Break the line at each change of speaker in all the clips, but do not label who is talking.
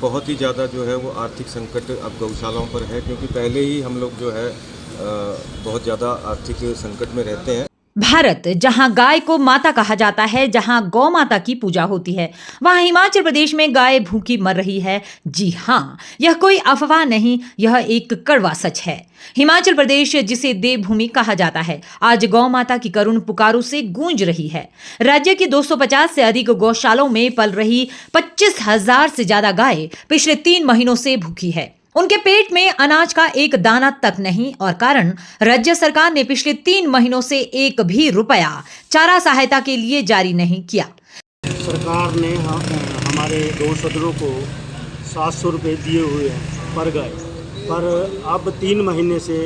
बहुत ही ज़्यादा जो है वो आर्थिक संकट अब गौशालाओं पर है, क्योंकि पहले ही हम लोग जो है बहुत ज़्यादा आर्थिक संकट में रहते हैं।
भारत जहां गाय को माता कहा जाता है, जहां गौ माता की पूजा होती है, वहां हिमाचल प्रदेश में गाय भूखी मर रही है। जी हां, यह कोई अफवाह नहीं, यह एक कड़वा सच है। हिमाचल प्रदेश, जिसे देवभूमि कहा जाता है, आज गौ माता की करुण पुकारों से गूंज रही है। राज्य की 250 से अधिक गौशालाओं में पल रही 25,000 से ज्यादा गाय पिछले 3 महीनों से भूखी है। उनके पेट में अनाज का एक दाना तक नहीं, और कारण राज्य सरकार ने पिछले 3 महीनों से एक भी रुपया चारा सहायता के लिए जारी नहीं किया।
सरकार ने हमारे गौ सदनों को 700 रुपये दिए हुए हैं पर गाय, पर अब 3 महीने से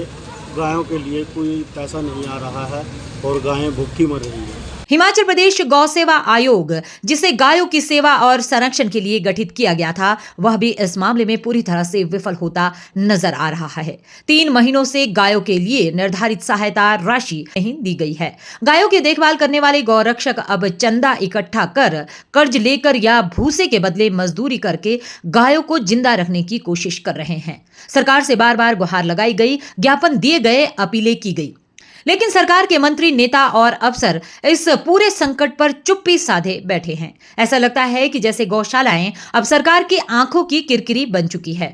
गायों के लिए कोई पैसा नहीं आ रहा है और गायें भूखी मर रही हैं।
हिमाचल प्रदेश गौ सेवा आयोग, जिसे गायों की सेवा और संरक्षण के लिए गठित किया गया था, वह भी इस मामले में पूरी तरह से विफल होता नजर आ रहा है। 3 महीनों से गायों के लिए निर्धारित सहायता राशि नहीं दी गई है। गायों की देखभाल करने वाले गौरक्षक अब चंदा इकट्ठा कर, कर्ज लेकर या भूसे के बदले मजदूरी करके गायों को जिंदा रखने की कोशिश कर रहे हैं। सरकार से बार बार गुहार लगाई गई, ज्ञापन दिए गए, अपीलें की गई, लेकिन सरकार के मंत्री, नेता और अफसर इस पूरे संकट पर चुप्पी साधे बैठे हैं। ऐसा लगता है कि जैसे गौशालाएं अब सरकार की आंखों की किरकिरी बन चुकी है।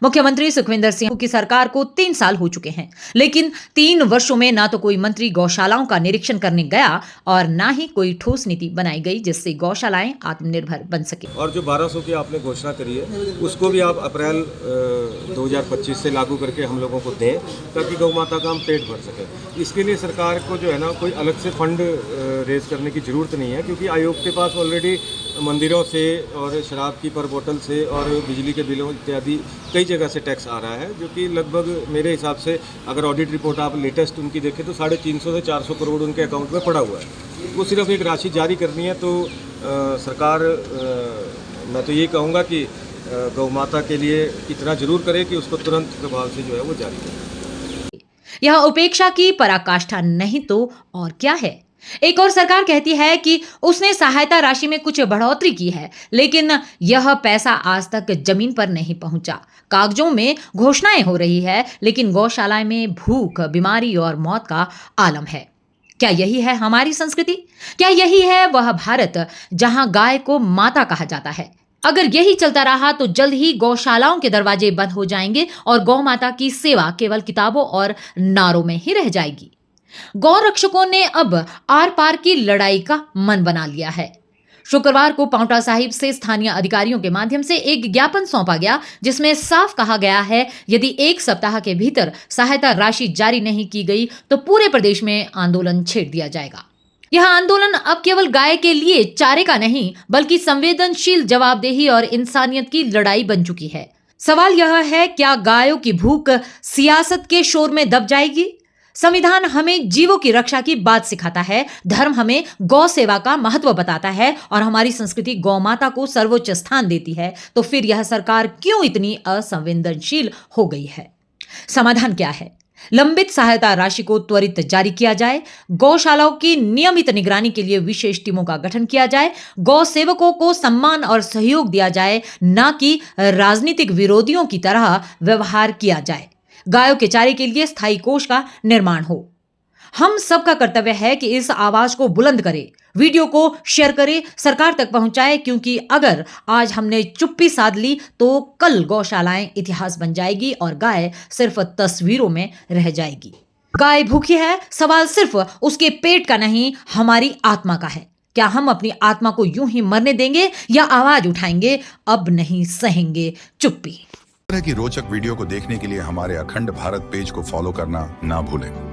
मुख्यमंत्री सुखविंदर सिंह की सरकार को 3 साल हो चुके हैं, लेकिन 3 वर्षों में ना तो कोई मंत्री गौशालाओं का निरीक्षण करने गया और ना ही कोई ठोस नीति बनाई गई जिससे गौशालाएं आत्मनिर्भर बन सके।
और जो 1200 की आपने घोषणा करी है, उसको भी आप अप्रैल 2025 से लागू करके हम लोगों को दें, ताकि गौ माता का हम पेट भर सकें। इसके लिए सरकार को जो है ना, कोई अलग से फंड रेज करने की ज़रूरत नहीं है, क्योंकि आयोग के पास ऑलरेडी मंदिरों से और शराब की पर बोतल से और बिजली के बिलों इत्यादि कई जगह से टैक्स आ रहा है, जो कि लगभग मेरे हिसाब से अगर ऑडिट रिपोर्ट आप लेटेस्ट उनकी देखें तो 350 से 400 करोड़ उनके अकाउंट में पड़ा हुआ है। वो सिर्फ एक राशि जारी करनी है, तो सरकार मैं तो ये कहूँगा कि गौ माता के लिए इतना जरूर करे कि उसको तुरंत प्रभाव से जो है वो जारी करे।
यह उपेक्षा की पराकाष्ठा नहीं तो और क्या है। एक और सरकार कहती है कि उसने सहायता राशि में कुछ बढ़ोतरी की है, लेकिन यह पैसा आज तक जमीन पर नहीं पहुंचा। कागजों में घोषणाएं हो रही है, लेकिन गौशालाएं में भूख, बीमारी और मौत का आलम है। क्या यही है हमारी संस्कृति? क्या यही है वह भारत जहां गाय को माता कहा जाता है? अगर यही चलता रहा तो जल्द ही गौशालाओं के दरवाजे बंद हो जाएंगे और गौ माता की सेवा केवल किताबों और नारों में ही रह जाएगी। गौ रक्षकों ने अब आर पार की लड़ाई का मन बना लिया है। शुक्रवार को पांवटा साहिब से स्थानीय अधिकारियों के माध्यम से एक ज्ञापन सौंपा गया, जिसमें साफ कहा गया है, यदि 1 सप्ताह के भीतर सहायता राशि जारी नहीं की गई तो पूरे प्रदेश में आंदोलन छेड़ दिया जाएगा। यह आंदोलन अब केवल गाय के लिए चारे का नहीं, बल्कि संवेदनशील जवाबदेही और इंसानियत की लड़ाई बन चुकी है। सवाल यह है, क्या गायों की भूख सियासत के शोर में दब जाएगी? संविधान हमें जीवों की रक्षा की बात सिखाता है, धर्म हमें गौ सेवा का महत्व बताता है और हमारी संस्कृति गौ माता को सर्वोच्च स्थान देती है, तो फिर यह सरकार क्यों इतनी असंवेदनशील हो गई है? समाधान क्या है? लंबित सहायता राशि को त्वरित जारी किया जाए, गौशालाओं की नियमित निगरानी के लिए विशेष टीमों का गठन किया जाए, गौ सेवकों को सम्मान और सहयोग दिया जाए, ना कि राजनीतिक विरोधियों की तरह व्यवहार किया जाए। गायों के चारे के लिए स्थायी कोष का निर्माण हो। हम सबका कर्तव्य है कि इस आवाज को बुलंद करें, वीडियो को शेयर करें, सरकार तक पहुंचाएं, क्योंकि अगर आज हमने चुप्पी साध ली तो कल गौशालाएं इतिहास बन जाएगी और गाय सिर्फ तस्वीरों में रह जाएगी। गाय भूखी है, सवाल सिर्फ उसके पेट का नहीं, हमारी आत्मा का है। क्या हम अपनी आत्मा को यूं ही मरने देंगे या आवाज उठाएंगे? अब नहीं सहेंगे चुप्पी।
इस तरह की रोचक वीडियो को देखने के लिए हमारे अखंड भारत पेज को फॉलो करना ना भूलें।